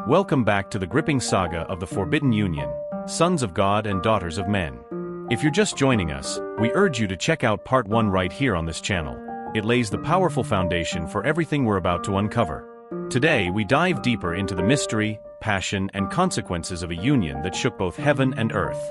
Welcome back to the gripping saga of the Forbidden Union, Sons of God and Daughters of Men. If you're just joining us, we urge you to check out part 1 right here on this channel. It lays the powerful foundation for everything we're about to uncover. Today, we dive deeper into the mystery, passion, and consequences of a union that shook both heaven and earth.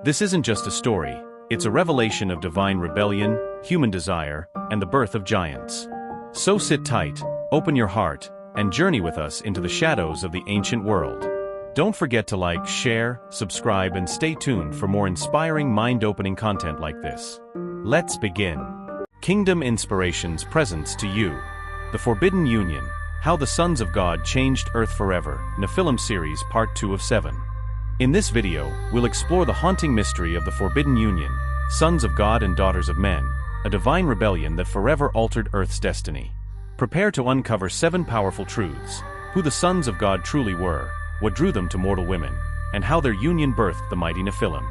This isn't just a story, it's a revelation of divine rebellion, human desire, and the birth of giants. So sit tight, open your heart, and journey with us into the shadows of the ancient world. Don't forget to like, share, subscribe, and stay tuned for more inspiring, mind-opening content like this. Let's begin. Kingdom Inspirations presents to you The Forbidden Union, How the Sons of God Changed Earth Forever, Nephilim Series Part 2 of 7. In this video, we'll explore the haunting mystery of the Forbidden Union, Sons of God and Daughters of Men, a divine rebellion that forever altered Earth's destiny. Prepare to uncover 7 powerful truths: who the Sons of God truly were, what drew them to mortal women, and how their union birthed the mighty Nephilim.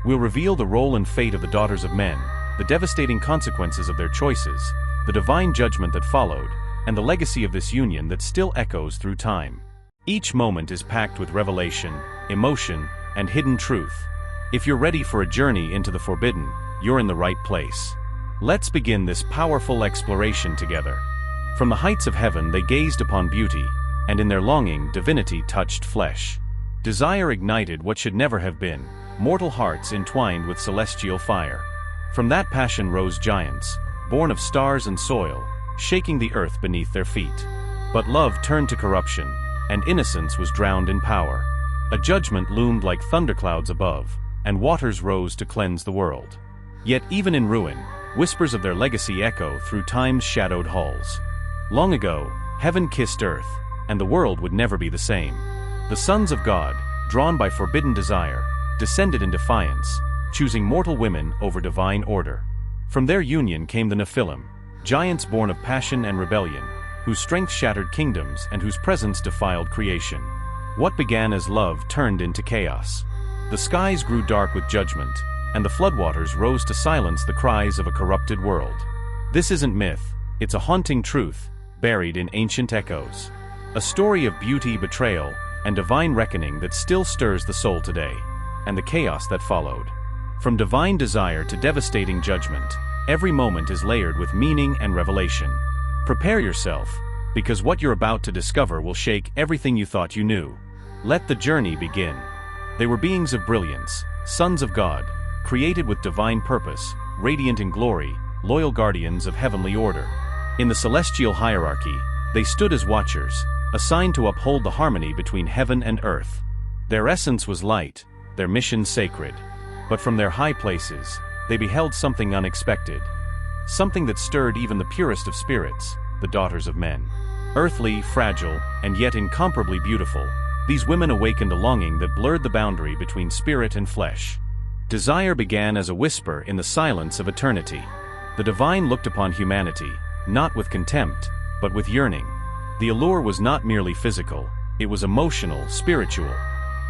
We'll reveal the role and fate of the Daughters of Men, the devastating consequences of their choices, the divine judgment that followed, and the legacy of this union that still echoes through time. Each moment is packed with revelation, emotion, and hidden truth. If you're ready for a journey into the forbidden, you're in the right place. Let's begin this powerful exploration together. From the heights of heaven they gazed upon beauty, and in their longing divinity touched flesh. Desire ignited what should never have been, mortal hearts entwined with celestial fire. From that passion rose giants, born of stars and soil, shaking the earth beneath their feet. But love turned to corruption, and innocence was drowned in power. A judgment loomed like thunderclouds above, and waters rose to cleanse the world. Yet even in ruin, whispers of their legacy echo through time's shadowed halls. Long ago, heaven kissed earth, and the world would never be the same. The sons of God, drawn by forbidden desire, descended in defiance, choosing mortal women over divine order. From their union came the Nephilim, giants born of passion and rebellion, whose strength shattered kingdoms and whose presence defiled creation. What began as love turned into chaos. The skies grew dark with judgment, and the floodwaters rose to silence the cries of a corrupted world. This isn't myth, it's a haunting truth, buried in ancient echoes. A story of beauty, betrayal, and divine reckoning that still stirs the soul today, and the chaos that followed. From divine desire to devastating judgment, every moment is layered with meaning and revelation. Prepare yourself, because what you're about to discover will shake everything you thought you knew. Let the journey begin. They were beings of brilliance, sons of God, created with divine purpose, radiant in glory, loyal guardians of heavenly order. In the celestial hierarchy, they stood as watchers, assigned to uphold the harmony between heaven and earth. Their essence was light, their mission sacred. But from their high places, they beheld something unexpected. Something that stirred even the purest of spirits, the daughters of men. Earthly, fragile, and yet incomparably beautiful, these women awakened a longing that blurred the boundary between spirit and flesh. Desire began as a whisper in the silence of eternity. The divine looked upon humanity, not with contempt, but with yearning. The allure was not merely physical, it was emotional, spiritual.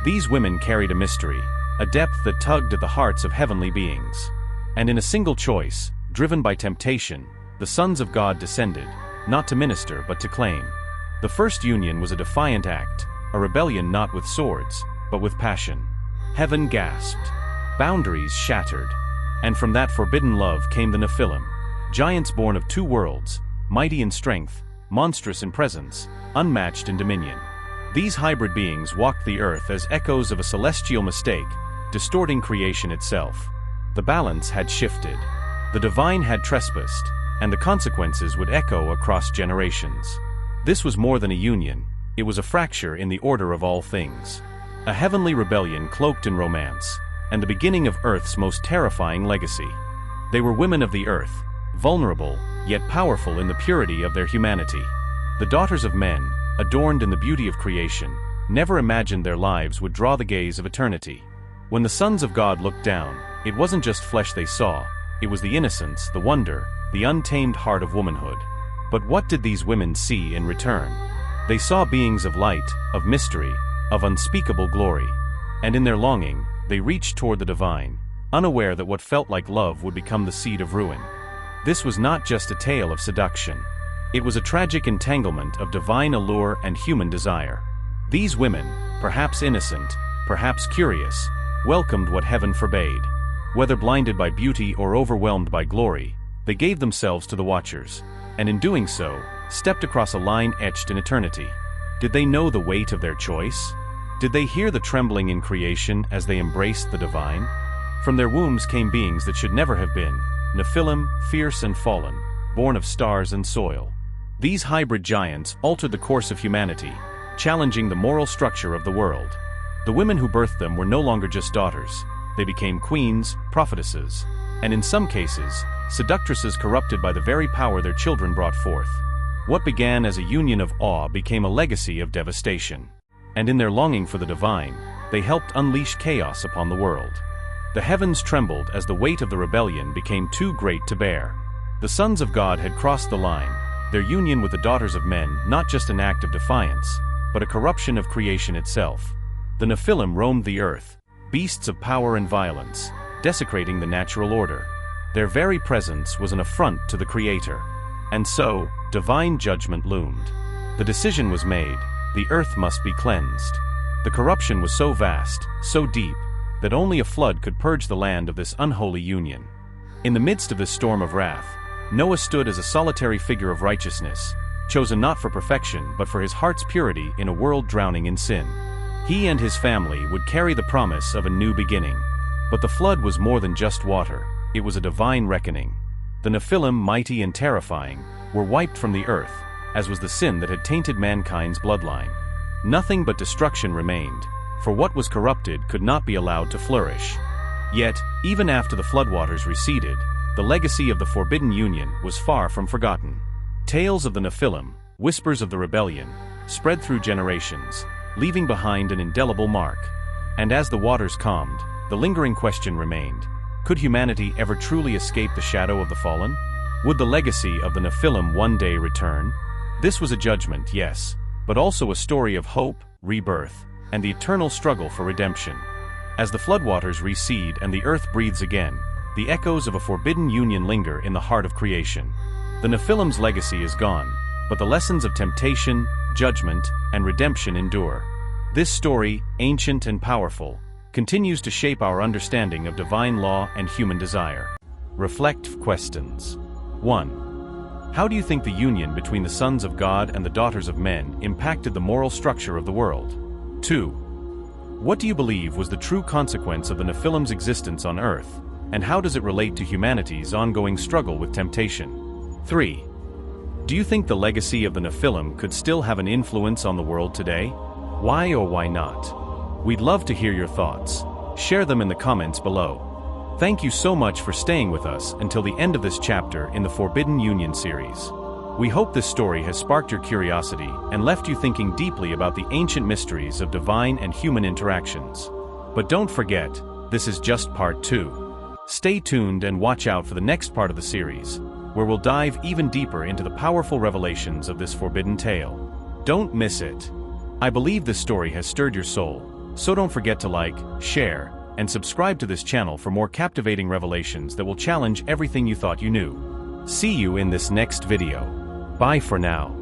These women carried a mystery, a depth that tugged at the hearts of heavenly beings. And in a single choice, driven by temptation, the sons of God descended, not to minister but to claim. The first union was a defiant act, a rebellion not with swords, but with passion. Heaven gasped. Boundaries shattered. And from that forbidden love came the Nephilim, giants born of 2 worlds, mighty in strength, monstrous in presence, unmatched in dominion. These hybrid beings walked the earth as echoes of a celestial mistake, distorting creation itself. The balance had shifted. The divine had trespassed, and the consequences would echo across generations. This was more than a union, it was a fracture in the order of all things. A heavenly rebellion cloaked in romance, and the beginning of Earth's most terrifying legacy. They were women of the earth, vulnerable, yet powerful in the purity of their humanity. The daughters of men, adorned in the beauty of creation, never imagined their lives would draw the gaze of eternity. When the sons of God looked down, it wasn't just flesh they saw, it was the innocence, the wonder, the untamed heart of womanhood. But what did these women see in return? They saw beings of light, of mystery, of unspeakable glory. And in their longing, they reached toward the divine, unaware that what felt like love would become the seed of ruin. This was not just a tale of seduction. It was a tragic entanglement of divine allure and human desire. These women, perhaps innocent, perhaps curious, welcomed what heaven forbade. Whether blinded by beauty or overwhelmed by glory, they gave themselves to the watchers, and in doing so, stepped across a line etched in eternity. Did they know the weight of their choice? Did they hear the trembling in creation as they embraced the divine? From their wombs came beings that should never have been, Nephilim, fierce and fallen, born of stars and soil. These hybrid giants altered the course of humanity, challenging the moral structure of the world. The women who birthed them were no longer just daughters. They became queens, prophetesses, and in some cases, seductresses corrupted by the very power their children brought forth. What began as a union of awe became a legacy of devastation. And in their longing for the divine, they helped unleash chaos upon the world. The heavens trembled as the weight of the rebellion became too great to bear. The sons of God had crossed the line, their union with the daughters of men not just an act of defiance, but a corruption of creation itself. The Nephilim roamed the earth, beasts of power and violence, desecrating the natural order. Their very presence was an affront to the Creator. And so, divine judgment loomed. The decision was made: the earth must be cleansed. The corruption was so vast, so deep, that only a flood could purge the land of this unholy union. In the midst of this storm of wrath, Noah stood as a solitary figure of righteousness, chosen not for perfection but for his heart's purity in a world drowning in sin. He and his family would carry the promise of a new beginning. But the flood was more than just water, it was a divine reckoning. The Nephilim, mighty and terrifying, were wiped from the earth, as was the sin that had tainted mankind's bloodline. Nothing but destruction remained, for what was corrupted could not be allowed to flourish. Yet, even after the floodwaters receded, the legacy of the Forbidden Union was far from forgotten. Tales of the Nephilim, whispers of the rebellion, spread through generations, leaving behind an indelible mark. And as the waters calmed, the lingering question remained: could humanity ever truly escape the shadow of the fallen? Would the legacy of the Nephilim one day return? This was a judgment, yes, but also a story of hope, rebirth, and the eternal struggle for redemption. As the floodwaters recede and the earth breathes again, the echoes of a forbidden union linger in the heart of creation. The Nephilim's legacy is gone, but the lessons of temptation, judgment, and redemption endure. This story, ancient and powerful, continues to shape our understanding of divine law and human desire. Reflect questions. 1. How do you think the union between the sons of God and the daughters of men impacted the moral structure of the world? 2. What do you believe was the true consequence of the Nephilim's existence on Earth, and how does it relate to humanity's ongoing struggle with temptation? 3. Do you think the legacy of the Nephilim could still have an influence on the world today? Why or why not? We'd love to hear your thoughts. Share them in the comments below. Thank you so much for staying with us until the end of this chapter in the Forbidden Union series. We hope this story has sparked your curiosity and left you thinking deeply about the ancient mysteries of divine and human interactions. But don't forget, this is just part 2. Stay tuned and watch out for the next part of the series, where we'll dive even deeper into the powerful revelations of this forbidden tale. Don't miss it. I believe this story has stirred your soul, so don't forget to like, share, and subscribe to this channel for more captivating revelations that will challenge everything you thought you knew. See you in this next video. Bye for now.